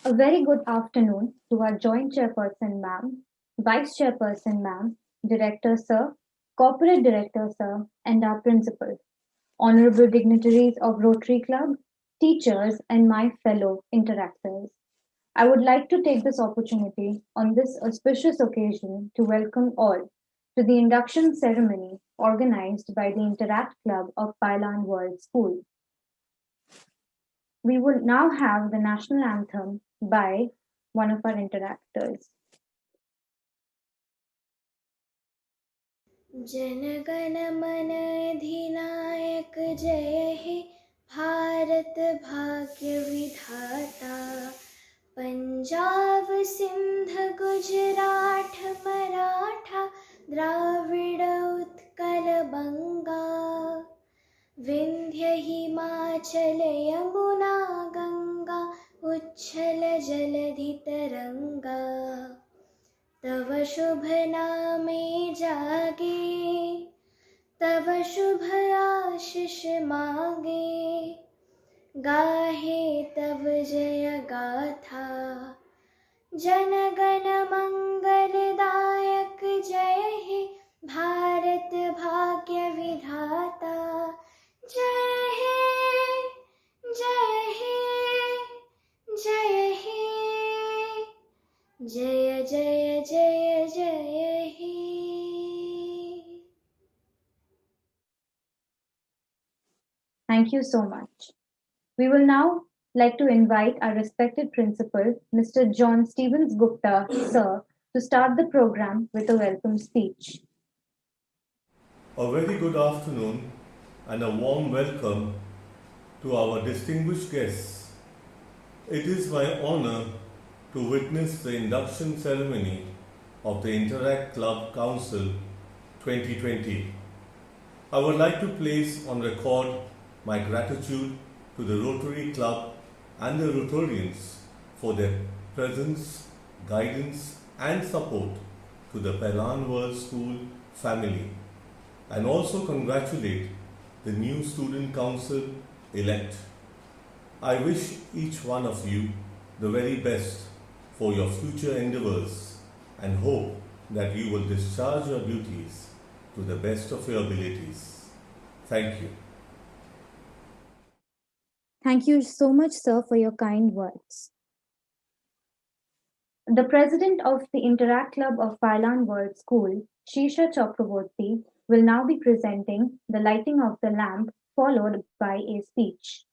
A very good afternoon to our Joint Chairperson Ma'am, Vice Chairperson Ma'am, Director Sir, Corporate Director Sir, and our Principal, honorable dignitaries of Rotary Club, teachers, and my fellow interactors. I would like to take this opportunity on this auspicious occasion to welcome all to the induction ceremony organized by the Interact Club of Pailan World School. We will now have the national anthem by one of our interactors. जनगण मन अधिनायक जय हे भारत भाग्य विधाता पंजाब सिंध गुजरात मराठा द्राविड उत्कल बंगा विंध्य हिमाचल यमुना गंगा उच्छल जलधि तरंगा तव शुभ नामे जागे तव शुभ आशीष मांगे गाहे तव जय गाथा जनगण मंगलदायक जय हे भारत भाग्य विधाता जय हे जय हे जय हे जय जय जय जय हे. Thank you so much. We will now like to invite our respected principal, Mr. John Stevens Gupta, sir, to start the program with a welcome speech. A very good afternoon and a warm welcome to our distinguished guests. It is my honor to witness the induction ceremony of the Interact Club Council 2020. I would like to place on record my gratitude to the Rotary Club and the Rotarians for their presence, guidance and support to the Pailan World School family, and also congratulate the new Student Council elect. I wish each one of you the very best for your future endeavors and hope that you will discharge your duties to the best of your abilities. Thank you. Thank you so much, sir, for your kind words. The president of the Interact Club of Pailan World School, Shisha Chakraborty, will now be presenting the lighting of the lamp, followed by a speech.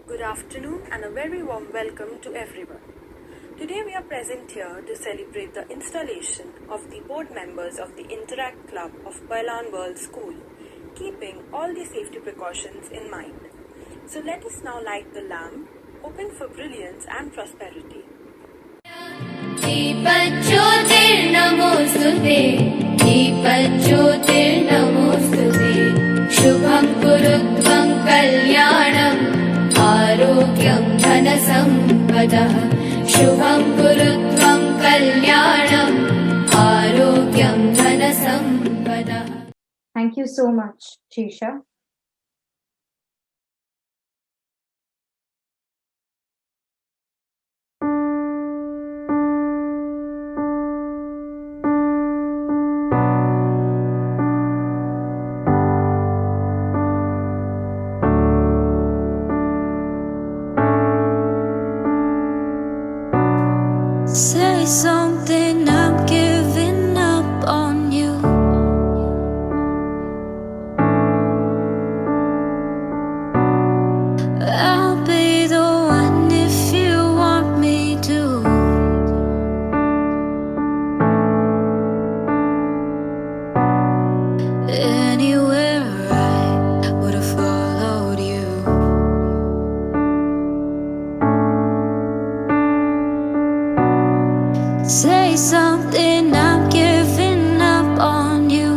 Good afternoon and a very warm welcome to everyone. Today we are present here to celebrate the installation of the board members of the Interact Club of Pailan World School, keeping all the safety precautions in mind. So let us now light the lamp, hoping for brilliance and prosperity. दीपज्योतिर्नमोस्तुते दीपज्योतिर्नमोस्तुते शुभं कुरुत्वं कल्याणम् आरोग्यं धनसम्पदः शुभं कुरुत्वं कल्याणम् आरोग्यं धनसम्पदः. Thank you so much, Shisha. Say something, I'm giving up on you. I'll be the one if you want me to. Anywhere I would have followed you. Say something, I'm giving up on you.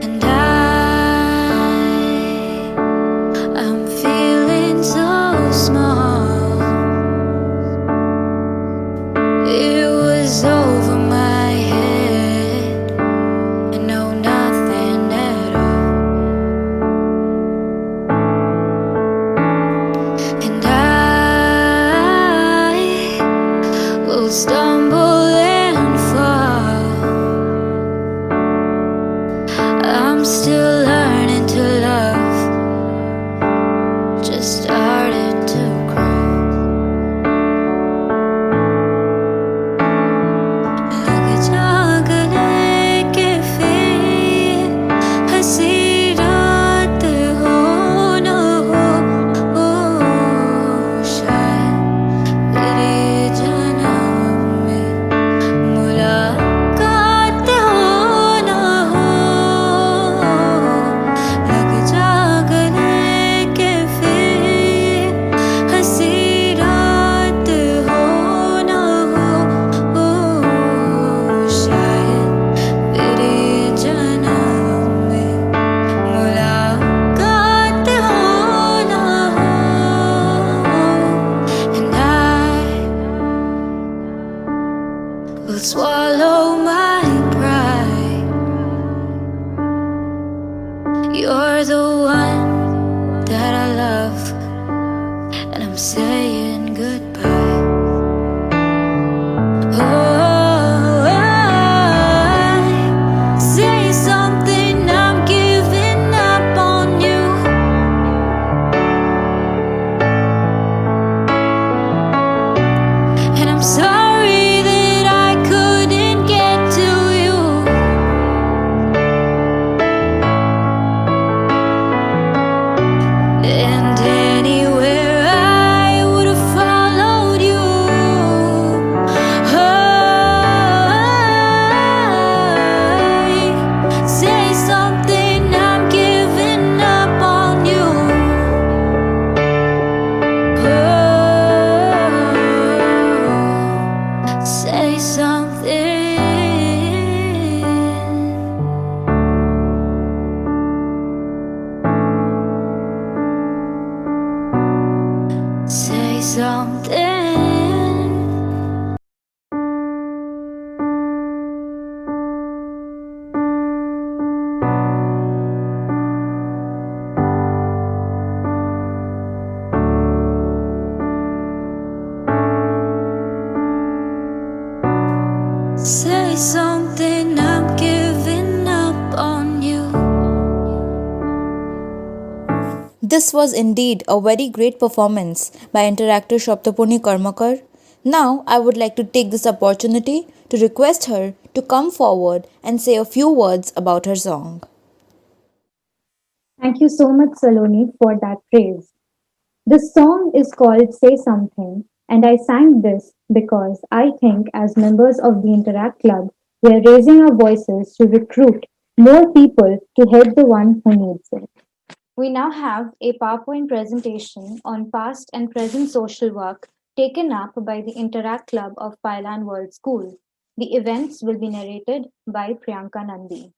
And I'm feeling so small. It was over my head, and no, nothing at all. I'm saying goodbye. Oh, say something, I'm giving up on you. And I'm sorry that I couldn't get to you. And anywhere I would have followed you. Oh, say something, I'm giving up on you. Oh, say something. Say something. Say something, I'm giving up on you. This was indeed a very great performance by interactor Shoptapuni Karmakar. Now, I would like to take this opportunity to request her to come forward and say a few words about her song. Thank you so much, Saloni, for that praise. This song is called Say Something, and I sang this because I think, as members of the Interact Club, we are raising our voices to recruit more people to help the one who needs it. We now have a PowerPoint presentation on past and present social work taken up by the Interact Club of Pailan World School. The events will be narrated by Priyanka Nandi.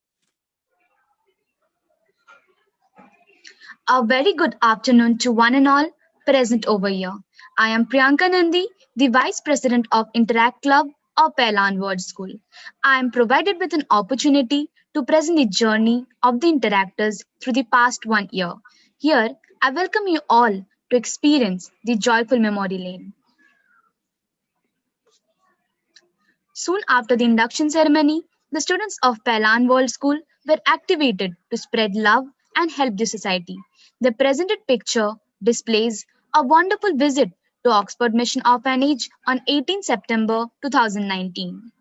A very good afternoon to one and all present over here. I am Priyanka Nandi, the Vice President of Interact Club of Pailan World School. I am provided with an opportunity to present the journey of the interactors through the past 1 year. Here, I welcome you all to experience the joyful memory lane. Soon after the induction ceremony, the students of Pailan World School were activated to spread love and help the society. The presented picture displays a wonderful visit to Oxford Mission Orphanage on 18 September 2019.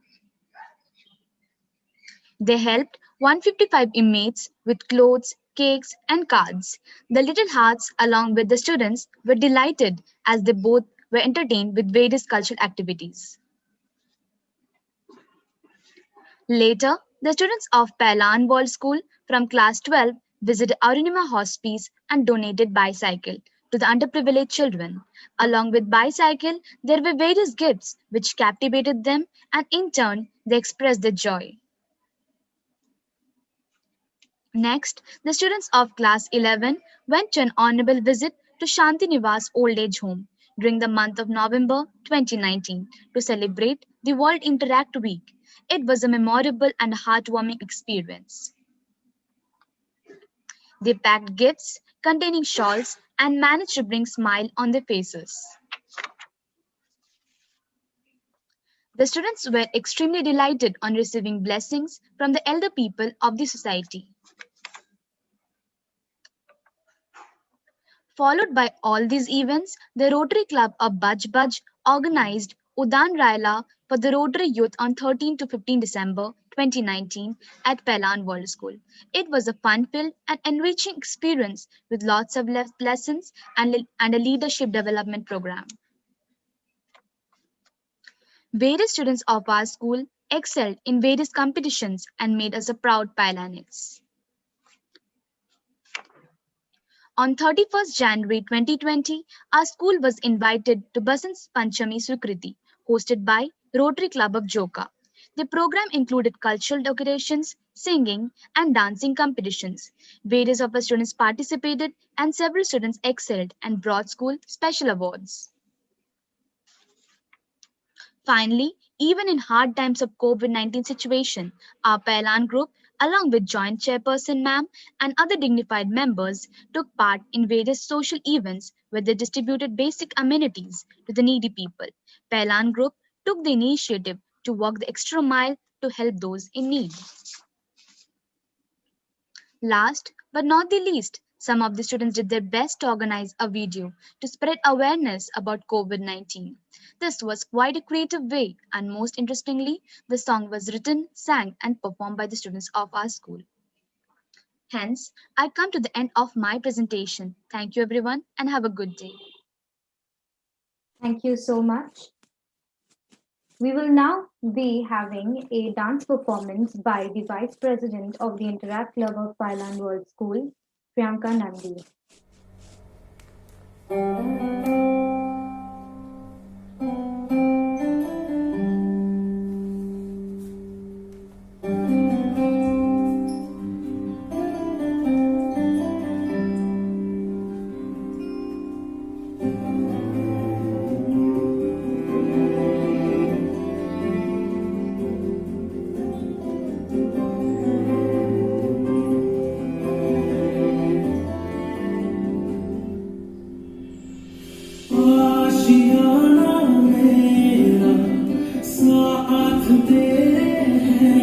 They helped 155 inmates with clothes, cakes, and cards. The little hearts, along with the students, were delighted as they both were entertained with various cultural activities. Later, the students of Pailan World School from class 12 visited Arunima Hospice and donated bicycle to the underprivileged children. Along with bicycle, there were various gifts which captivated them, and in turn, they expressed their joy. Next, the students of class 11 went to an honorable visit to Shanti Nivas Old Age Home during the month of November 2019 to celebrate the World Interact Week. It was a memorable and heartwarming experience. They packed gifts containing shawls and managed to bring smile on their faces. The students were extremely delighted on receiving blessings from the elder people of the society. Followed by all these events, the Rotary Club of Baj Baj organized Udan Raila for the Rotary Youth on 13 to 15 December 2019 at Pailan World School. It was a fun-filled and enriching experience with lots of lessons and a leadership development program. Various students of our school excelled in various competitions and made us a proud Pailanites. On 31st January 2020, our school was invited to Basant Panchami Sukriti, hosted by Rotary Club of Joka. The program included cultural decorations, singing, and dancing competitions. Various of our students participated, and several students excelled and brought school special awards. Finally, even in hard times of COVID-19 situation, our Pailan group along with Joint Chairperson Ma'am and other dignified members, took part in various social events where they distributed basic amenities to the needy people. Pailan Group took the initiative to walk the extra mile to help those in need. Last but not the least, some of the students did their best to organize a video to spread awareness about COVID 19. This was quite a creative way, and most interestingly, the song was written, sang, and performed by the students of our school. Hence, I come to the end of my presentation. Thank you, everyone, and have a good day. Thank you so much. We will now be having a dance performance by the Vice President of the Interact Club of Pailan World School, Priyanka Nandi. आशियाना मेरा साथ तेरे है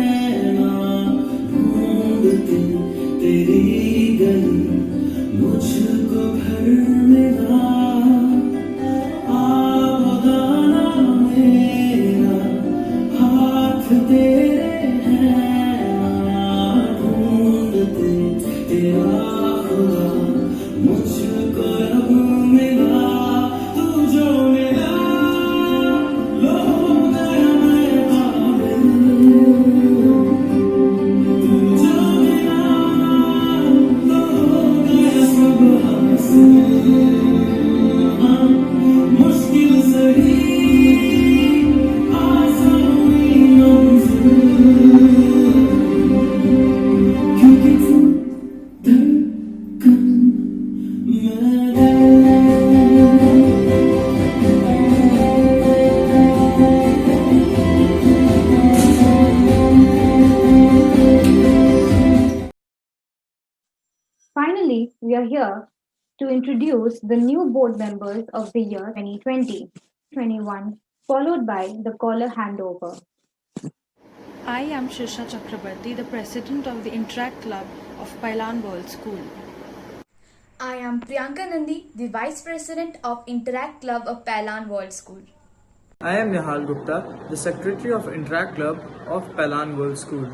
ना ढूंढती तेरी गली मुझको घर में ला आवादाना मेरा हाथ तेरे है ना ढूंढते तेरा खुदा मुझको रब मिला Finally, we are here to introduce the new board members of the year 2020-21, followed by the caller handover. I am Shrisha Chakrabarti, the president of the Interact Club of Pailan World School. I am Priyanka Nandi, the vice president of Interact Club of Pailan World School. I am Nihal Gupta, the secretary of Interact Club of Pailan World School.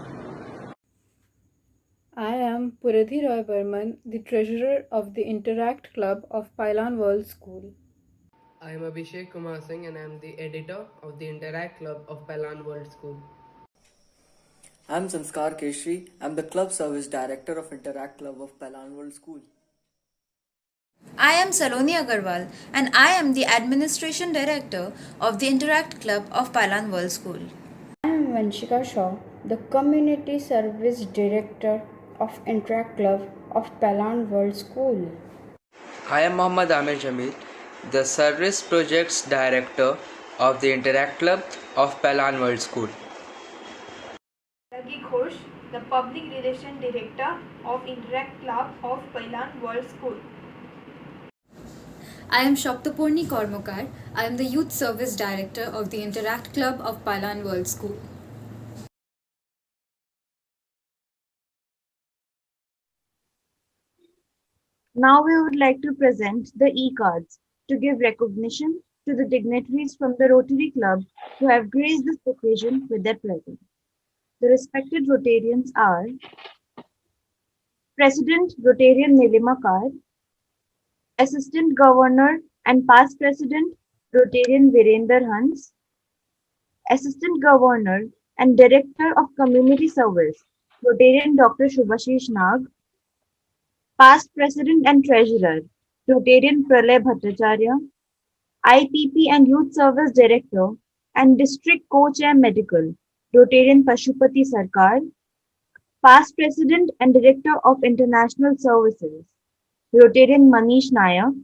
I am Puradhi Roy Burman, the treasurer of the Interact Club of Pailan World School. I am Abhishek Kumar Singh and I am the editor of the Interact Club of Pailan World School. I am Sanskar Keshri. I am the club service director of Interact Club of Pailan World School. I am Saloni Agarwal and I am the administration director of the Interact Club of Pailan World School. I am Vanshika Shaw, the community service director of Interact Club of Pailan World School. I am Mohammad Amir Jamil, the service projects director of the Interact Club of Pailan World School. Ragi Ghosh, the public relation director of Interact Club of Pailan World School. I am Shoptapurni Kormokar. I am the Youth Service Director of the Interact Club of Pailan World School. Now we would like to present the e-cards to give recognition to the dignitaries from the Rotary Club who have graced this occasion with their presence. The respected Rotarians are President Rotarian Nilima Kar, Assistant Governor and past President Rotarian Virender Hans, Assistant Governor and Director of Community Service Rotarian Dr. Shubhashish Nag, past President and Treasurer Rotarian Pralay Bhattacharya, IPP and Youth Service Director and District Co-Chair Medical Rotarian Pashupati Sarkar, past President and Director of International Services Rotarian Manish Nayak,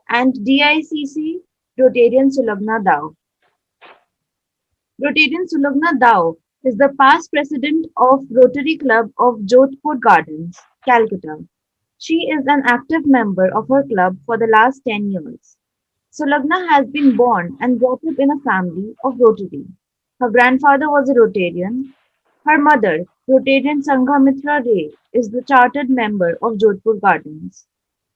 and DICC Rotarian Sulagna Dao. Rotarian Sulagna Dao is the past president of Rotary Club of Jodhpur Gardens, Calcutta. She is an active member of her club for the last 10 years. Sulagna has been born and brought up in a family of Rotary. Her grandfather was a Rotarian. Her mother, Rotarian Sanghamitra Ray, is the chartered member of Jodhpur Gardens.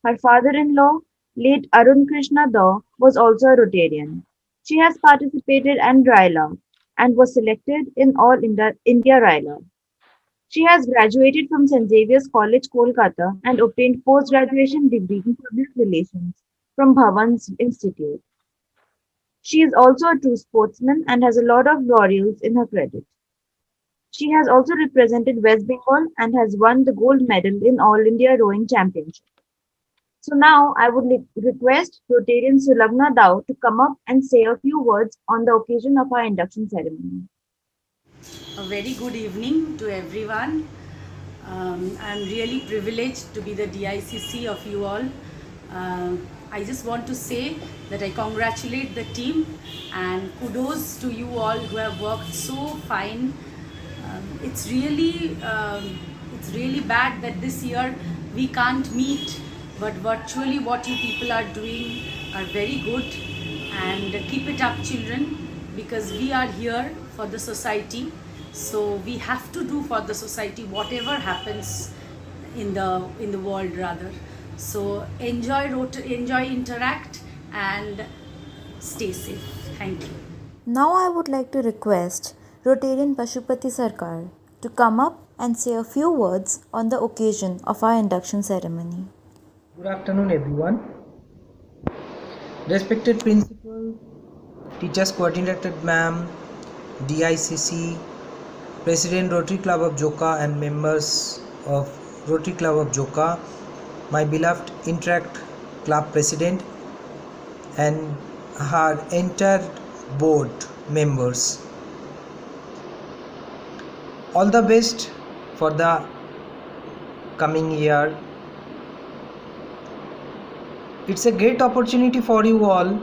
Her father-in-law, late Arun Krishna Daw, was also a Rotarian. She has participated in Raila and was selected in All India Raila. She has graduated from St. Xavier's College, Kolkata and obtained post-graduation degree in public relations from Bhavan's Institute. She is also a true sportsman and has a lot of laurels in her credit. She has also represented West Bengal and has won the gold medal in All India Rowing Championship. So now I would request Rotarian Sulagna Dao to come up and say a few words on the occasion of our induction ceremony. A very good evening to everyone. I'm really privileged to be the DICC of you all. I just want to say that I congratulate the team and kudos to you all who have worked so fine. It's really bad that this year we can't meet, but virtually what you people are doing are very good, and keep it up, children, because we are here for the society. So we have to do for the society whatever happens in the world rather. So enjoy Interact and stay safe. Thank you. Now I would like to request Rotarian Pashupati Sarkar to come up and say a few words on the occasion of our induction ceremony. Good afternoon, everyone. Respected Principal, Teachers Coordinator Ma'am, DICC, President Rotary Club of Joka and members of Rotary Club of Joka, my beloved Interact Club President and her entire board members. All the best for the coming year. It's a great opportunity for you all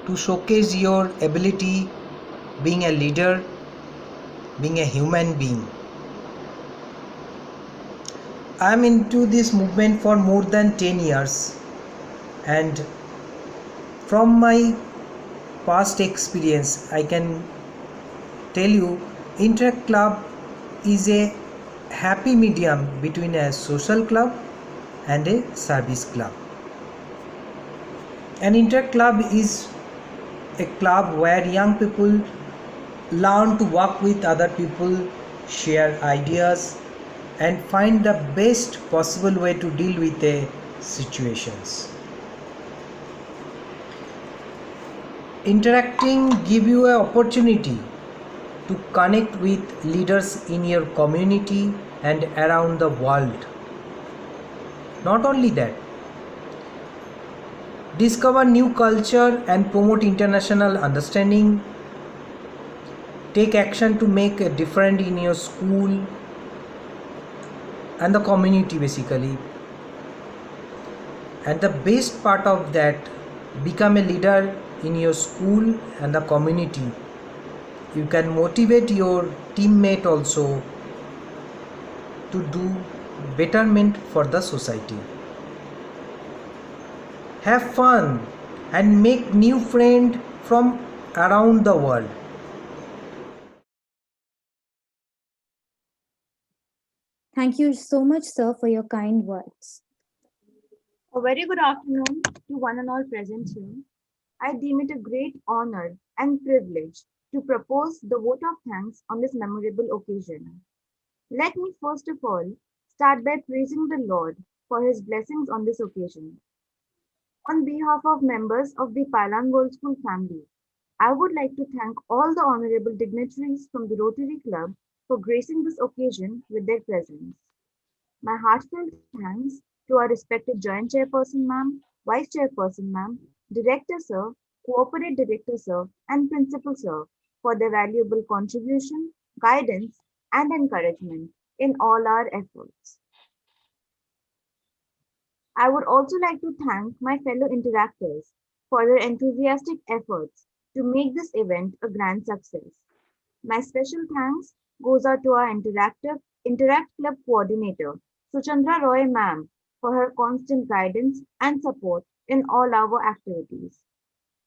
to showcase your ability being a leader, being a human being. I am into this movement for more than 10 years, and from my past experience I can tell you Interact Club is a happy medium between a social club and a service club. An Interact Club is a club where young people learn to work with other people, share ideas and find the best possible way to deal with the situations. Interacting give you an opportunity to connect with leaders in your community and around the world. Not only that, discover new culture and promote international understanding. Take action to make a difference in your school and the community basically. And the best part of that, become a leader in your school and the community. You can motivate your teammate also to do betterment for the society. Have fun and make new friends from around the world. Thank you so much, sir, for your kind words. A very good afternoon to one and all present here. I deem it a great honor and privilege to propose the vote of thanks on this memorable occasion. Let me first of all start by praising the Lord for his blessings on this occasion. On behalf of members of the Pailan World School family, I would like to thank all the honorable dignitaries from the Rotary Club for gracing this occasion with their presence. My heartfelt thanks to our respected Joint Chairperson Ma'am, Vice Chairperson Ma'am, Director Sir, Corporate Director Sir, and Principal Sir for their valuable contribution, guidance, and encouragement in all our efforts. I would also like to thank my fellow interactors for their enthusiastic efforts to make this event a grand success. My special thanks goes out to our Interact Club coordinator, Suchandra Roy ma'am, for her constant guidance and support in all our activities.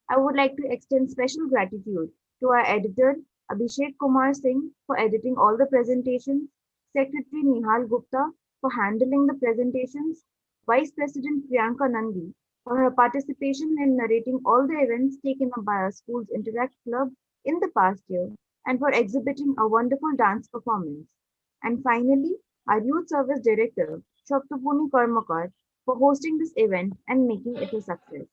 I would like to extend special gratitude to our editor, Abhishek Kumar Singh, for editing all the presentations, Secretary Nihal Gupta for handling the presentations, Vice President Priyanka Nandi for her participation in narrating all the events taken up by our school's Interact Club in the past year, and for exhibiting a wonderful dance performance. And finally, our Youth Service Director, Shoptapuni Karmakar, for hosting this event and making it a success.